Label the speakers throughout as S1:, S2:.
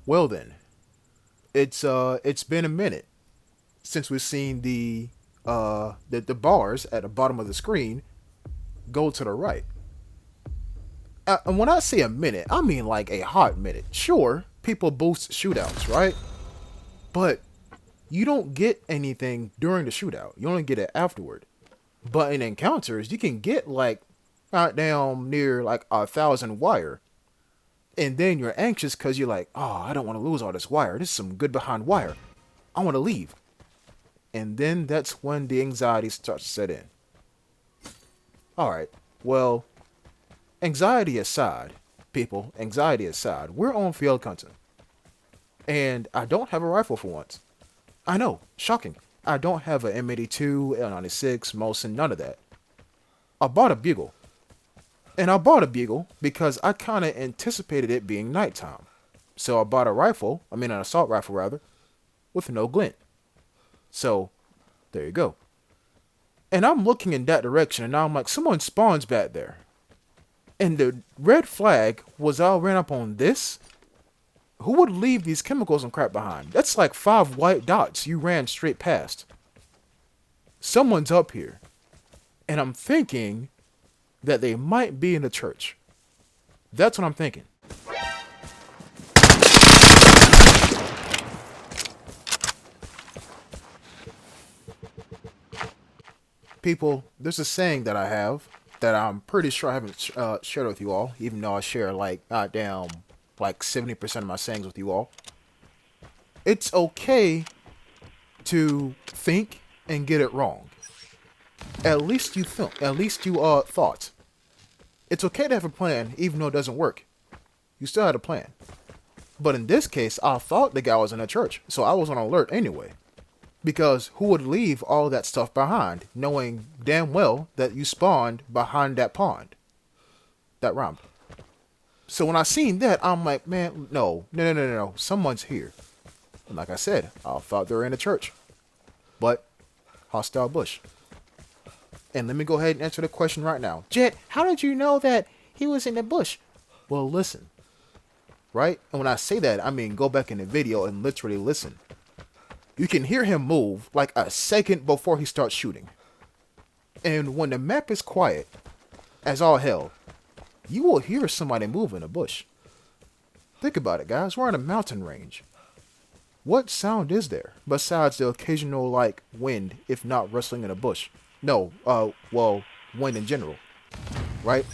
S1: Well then, it's been a minute since we've seen the bars at the bottom of the screen go to the right. And when I say a minute, I mean like a hot minute. Sure, people boost shootouts, right? But you don't get anything during the shootout. You only get it afterward. But in encounters, you can get like down near like 1,000 wire. And then you're anxious because you're like, oh, I don't want to lose all this wire. This is some good behind wire. I want to leave. And then that's when the anxiety starts to set in. Alright, well, anxiety aside, people, anxiety aside, we're on field hunting. And I don't have a rifle for once. I know, shocking. I don't have a M82, L96, Mosin, none of that. I bought a bugle. And I bought a bugle because I kind of anticipated it being nighttime. So I bought a rifle, an assault rifle rather, with no glint. So, there you go. And I'm looking in that direction and now I'm like, someone spawns back there. And the red flag was I ran up on this. Who would leave these chemicals and crap behind? That's like 5 white dots you ran straight past. Someone's up here. And I'm thinking that they might be in the church. That's what I'm thinking. People, there's a saying that I have that I'm pretty sure I haven't shared with you all, even though I share like goddamn like 70% of my sayings with you all. It's okay to think and get it wrong. At least you think. At least you thought. It's okay to have a plan even though it doesn't work. You still had a plan. But in this case, I thought the guy was in a church, so I was on alert anyway. Because who would leave all that stuff behind, knowing damn well that you spawned behind that pond? That rhymed. So when I seen that, I'm like, man, no. Someone's here. And like I said, I thought they were in a church. But, hostile bush. And let me go ahead and answer the question right now. Jet, how did you know that he was in the bush? Well, listen. Right? And when I say that, I mean go back in the video and literally listen. You can hear him move like a second before he starts shooting. And when the map is quiet, as all hell, you will hear somebody move in a bush. Think about it, guys. We're on a mountain range. What sound is there besides the occasional, like, wind, if not rustling in a bush? No, wind in general. Right?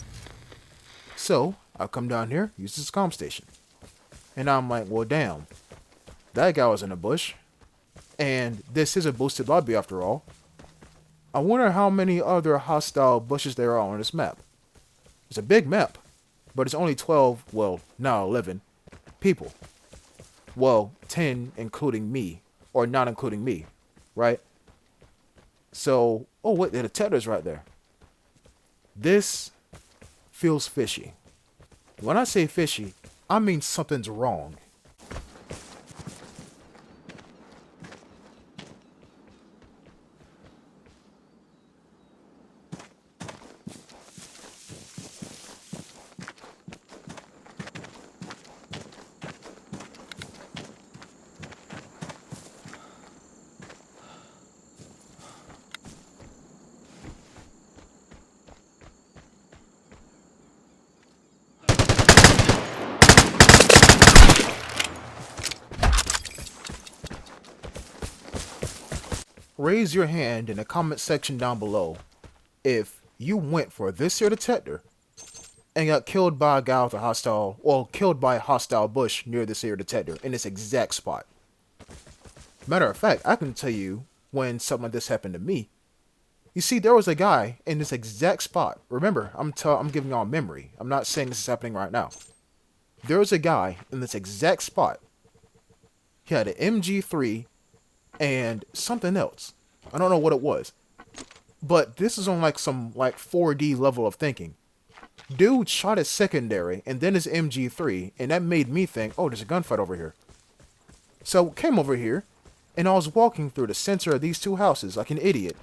S1: So, I come down here, use this comm station. And I'm like, well, damn. That guy was in a bush. And this is a boosted lobby after all. I wonder how many other hostile bushes there are on this map. It's a big map, but it's only 12, well, now 11 people. Well, 10 including me, or not including me, right? So, oh wait, the tether's right there. This feels fishy. When I say fishy, I mean something's wrong. Raise your hand in the comment section down below if you went for this here detector and got killed by a guy with a hostile, well, killed by a hostile bush near this here detector in this exact spot. Matter of fact, I can tell you when something like this happened to me. You see, there was a guy in this exact spot. Remember, I'm giving y'all memory. I'm not saying this is happening right now. There was a guy in this exact spot. He had an MG3 and something else. I don't know what it was. But this is on like some like 4D level of thinking. Dude shot his secondary and then his MG3, and that made me think, oh, there's a gunfight over here. So came over here, and I was walking through the center of these two houses like an idiot.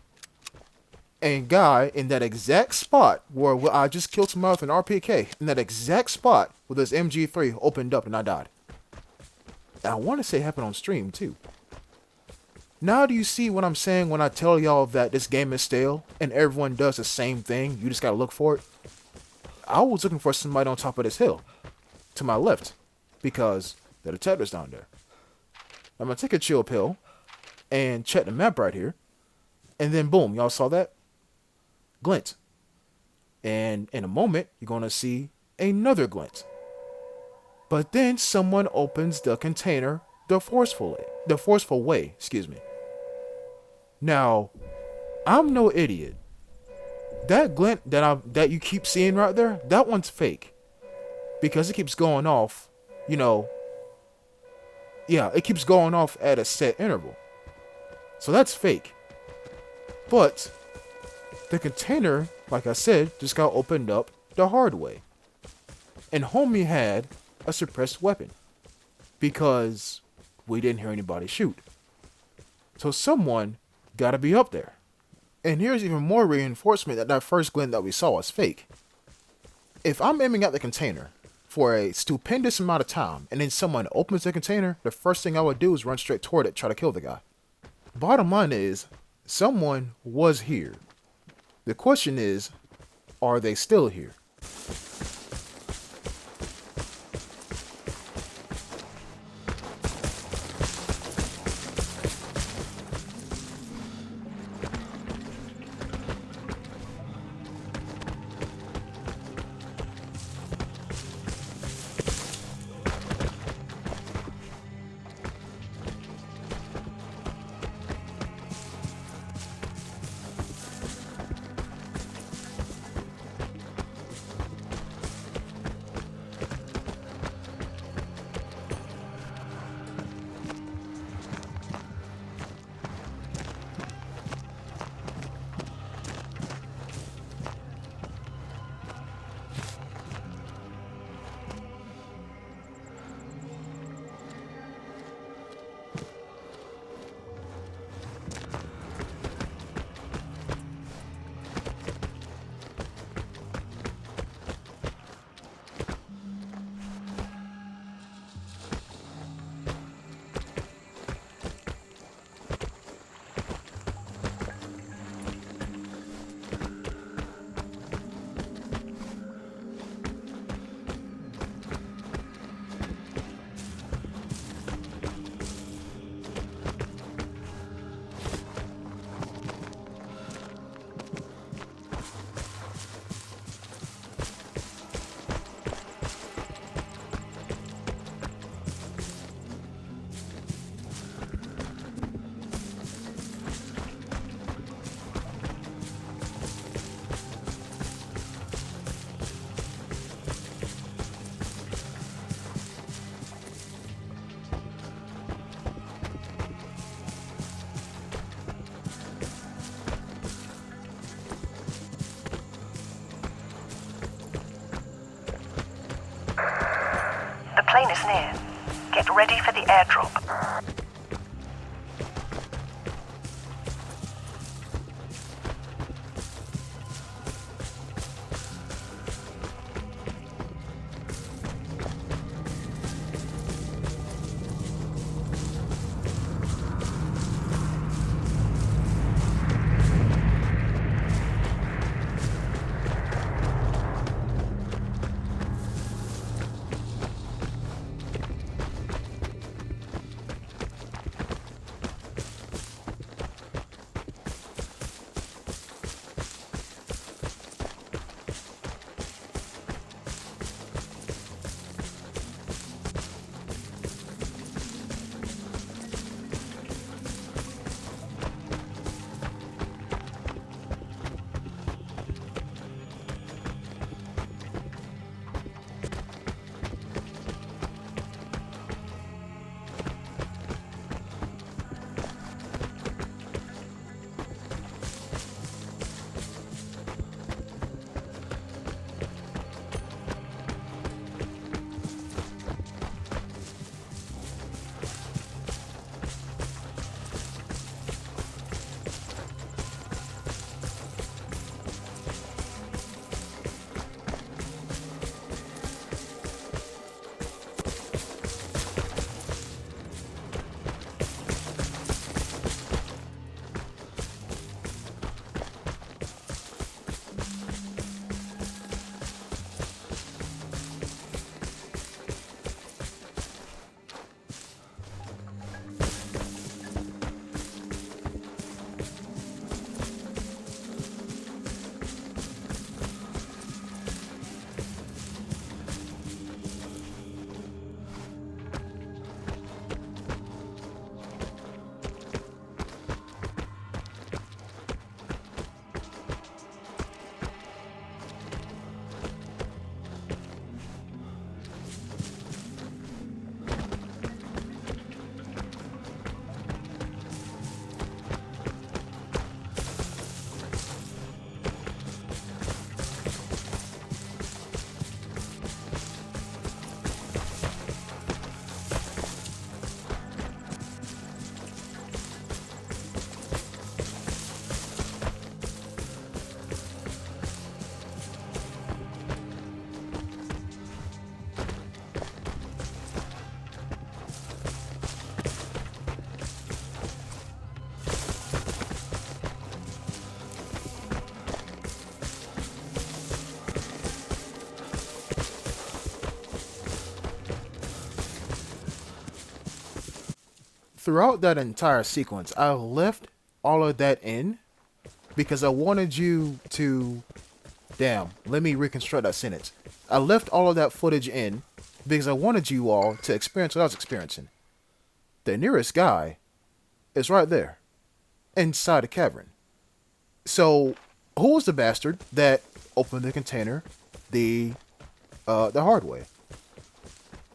S1: And guy in that exact spot where I just killed somebody with an RPK, in that exact spot with his MG3 opened up and I died. I want to say it happened on stream too. Now do you see what I'm saying when I tell y'all that this game is stale and everyone does the same thing? You just gotta look for it. I was looking for somebody on top of this hill, to my left, because the detector's down there. I'm gonna take a chill pill and check the map right here, and then boom, y'all saw that? Glint. And in a moment, you're gonna see another glint. But then someone opens the container the forceful way, excuse me. Now, I'm no idiot. That glint that you keep seeing right there, that one's fake. Because it keeps going off, you know. Yeah, it keeps going off at a set interval. So that's fake. But the container, like I said, just got opened up the hard way. And homie had a suppressed weapon. Because we didn't hear anybody shoot. So someone gotta be up there. And here's even more reinforcement that that first glint that we saw was fake. If I'm aiming at the container for a stupendous amount of time and then someone opens the container, the first thing I would do is run straight toward it, try to kill the guy. Bottom line is, someone was here. The question is, are they still here?
S2: The plane is near. Get ready for the airdrop.
S1: throughout that entire sequence, I left all of that in because I wanted you to. Damn, let me reconstruct that sentence. I left all of that footage in because I wanted you all to experience what I was experiencing. The nearest guy is right there, inside the cavern. So, who was the bastard that opened the container the hard way?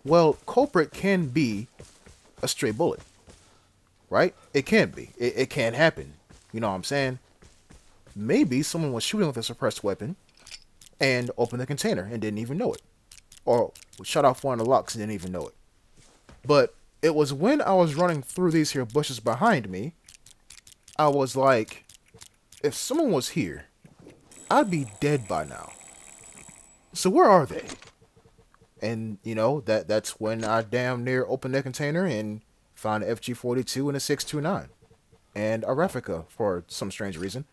S1: Well, culprit can be a stray bullet, right? It can be. It can happen. You know what I'm saying? Maybe someone was shooting with a suppressed weapon and opened the container and didn't even know it. Or shut off one of the locks and didn't even know it. But it was when I was running through these here bushes behind me, I was like, if someone was here, I'd be dead by now. So where are they? And, you know, that's when I damn near opened the container and found an FG-42 and a 629. And a replica for some strange reason.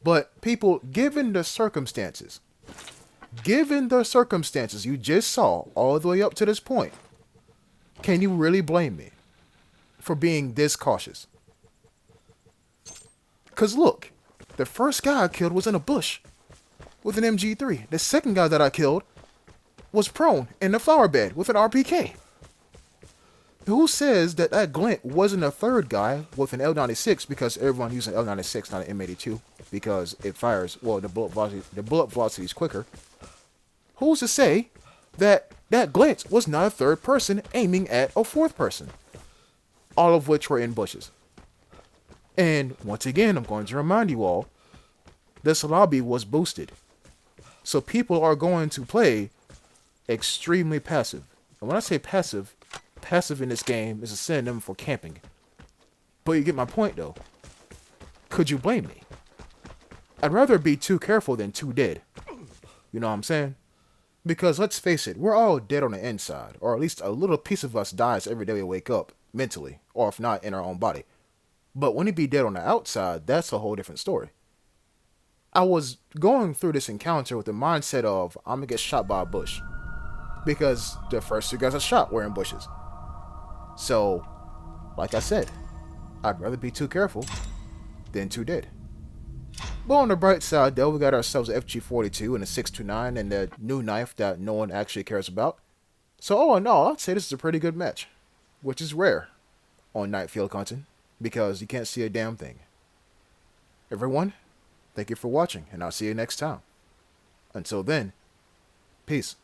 S1: But people, given the circumstances you just saw all the way up to this point, can you really blame me for being this cautious? Because look, the first guy I killed was in a bush with an MG3. The second guy that I killed was prone in the flower bed with an RPK. Who says that that glint wasn't a third guy with an L96 because everyone using L96, not an M82, because it fires, well, the bullet velocity is quicker. Who's to say that that glint was not a third person aiming at a fourth person? All of which were in bushes. And once again, I'm going to remind you all, this lobby was boosted. So people are going to play extremely passive. And when I say passive, passive in this game is a synonym for camping. But you get my point though. Could you blame me? I'd rather be too careful than too dead. You know what I'm saying? Because let's face it, we're all dead on the inside. Or at least a little piece of us dies every day we wake up, mentally. Or if not, in our own body. But when you be dead on the outside, that's a whole different story. I was going through this encounter with the mindset of, I'm gonna get shot by a bush. Because the first two guys I shot were in bushes. So, like I said, I'd rather be too careful than too dead. But on the bright side, though, we got ourselves an FG-42 and a 629 and the new knife that no one actually cares about. So all in all, I'd say this is a pretty good match, which is rare on night field hunting because you can't see a damn thing. Everyone, thank you for watching, and I'll see you next time. Until then, peace.